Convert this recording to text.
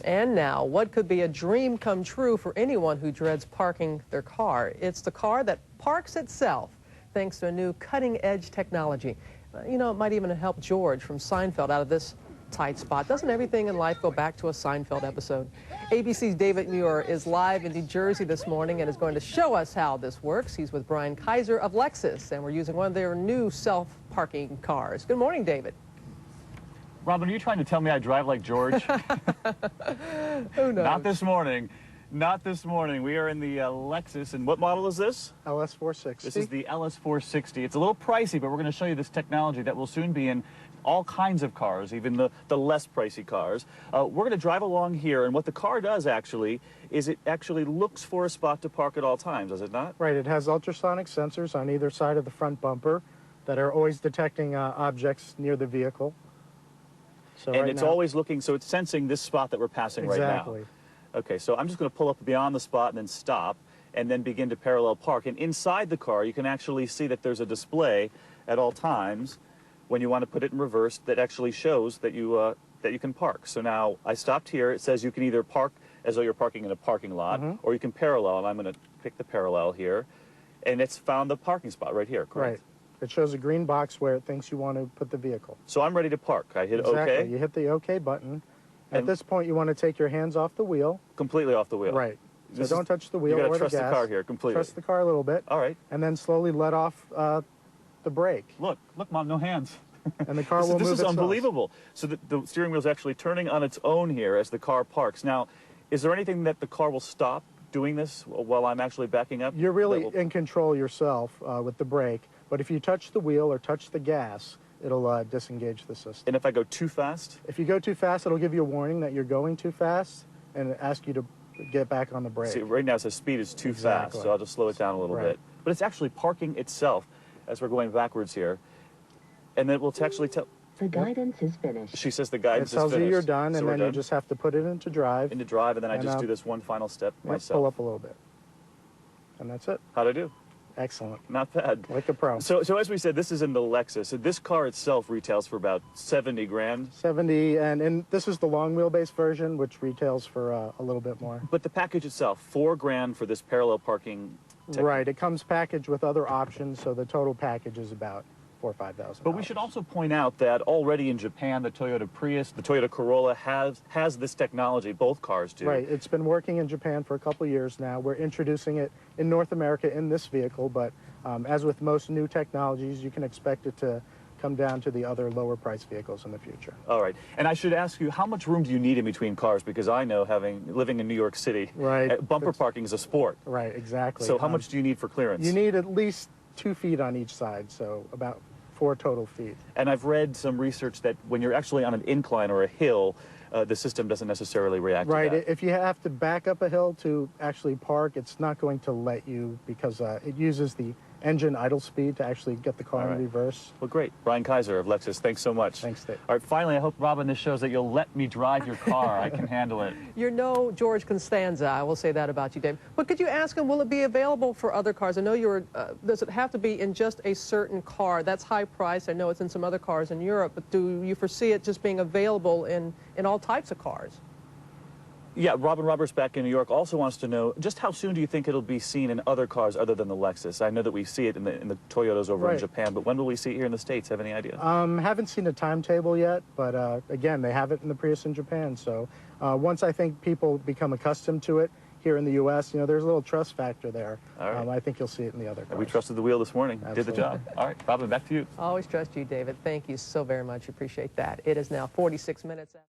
And now, what could be a dream come true for anyone who dreads parking their car? It's the car that parks itself, thanks to a new cutting-edge technology. You know, it might even help George from Seinfeld out of this tight spot. Doesn't everything in life go back to a Seinfeld episode? ABC's David Muir is live in New Jersey this morning and is going to show us how this works. He's with Brian Kaiser of Lexus, and we're using one of their new self-parking cars. Good morning, David. Robin, are you trying to tell me I drive like George? Who knows? Not this morning. Not this morning. We are in the Lexus, and what model is this? LS460. This is the LS460. It's a little pricey, but we're going to show you this technology that will soon be in all kinds of cars, even the less pricey cars. We're going to drive along here, and what the car does actually is it actually looks for a spot to park at all times, does it not? Right. It has ultrasonic sensors on either side of the front bumper that are always detecting objects near the vehicle. So and right it's now, always looking, so it's sensing this spot that we're passing right now. Exactly. Okay, so I'm just going to pull up beyond the spot and then stop and then begin to parallel park. And inside the car, you can actually see that there's a display at all times when you want to put it in reverse that actually shows that you can park. So now I stopped here. It says you can either park as though you're parking in a parking lot, or you can parallel, and I'm going to pick the parallel here. And it's found the parking spot right here, correct? Right. It shows a green box where it thinks you want to put the vehicle. So I'm ready to park. I hit Exactly. OK. You hit the OK button. At this point, you want to take your hands off the wheel. Completely off the wheel. Right. So don't touch the wheel or the gas. You got to trust the car here completely. Trust the car a little bit. All right. And then slowly let off the brake. Look, Mom, no hands. And the car will move itself. This is unbelievable. So the steering wheel is actually turning on its own here as the car parks. Now, is there anything that the car will stop doing this while I'm actually backing up? You're really in control yourself with the brake, but if you touch the wheel or touch the gas, it'll disengage the system. And if I go too fast? If you go too fast, it'll give you a warning that you're going too fast and ask you to get back on the brake. See, right now it says speed is too fast, so I'll just slow it down a little bit. But it's actually parking itself as we're going backwards here. And then it will actually tell... The guidance is finished. She says the guidance is finished. It tells you you're done, so and then you just have to put it into drive. Into drive, and then I just do this one final step myself. Pull up a little bit. And that's it. How'd I do? Excellent. Not bad. Like a pro. So as we said, this is in the Lexus. So this car itself retails for about 70 grand. 70, and this is the long wheelbase version, which retails for a little bit more. But the package itself, 4 grand for this parallel parking. Right. It comes packaged with other options, so the total package is about $4,000 or $5,000. But we should also point out that already in Japan, the Toyota Prius, the Toyota Corolla has this technology. Both cars do. Right. It's been working in Japan for a couple of years now. We're introducing it in North America in this vehicle, but as with most new technologies, you can expect it to come down to the other lower price vehicles in the future. All right. And I should ask you, how much room do you need in between cars? Because I know, living in New York City, bumper parking is a sport. Right, exactly. So how much do you need for clearance? You need at least 2 feet on each side, so about 4 total feet. And I've read some research that when you're actually on an incline or a hill, the system doesn't necessarily react to that. Right. If you have to back up a hill to actually park, it's not going to let you because it uses the engine idle speed to actually get the car in reverse. Well, great. Brian Kaiser of Lexus, thanks so much. Thanks, Dave. All right, finally, I hope, Robin, this shows that you'll let me drive your car. I can handle it. You're no George Costanza, I will say that about you, Dave. But could you ask him, will it be available for other cars? I know does it have to be in just a certain car? That's high price. I know it's in some other cars in Europe, but do you foresee it just being available in all types of cars? Yeah, Robin Roberts back in New York also wants to know, just how soon do you think it'll be seen in other cars other than the Lexus? I know that we see it in the Toyotas over in Japan, but when will we see it here in the States? Have any idea? Haven't seen a timetable yet, but again, they have it in the Prius in Japan. So once I think people become accustomed to it here in the U.S., you know, there's a little trust factor there. All right. I think you'll see it in the other cars. We trusted the wheel this morning. Absolutely. Did the job. All right, Robin, back to you. Always trust you, David. Thank you so very much. Appreciate that. It is now 46 minutes after.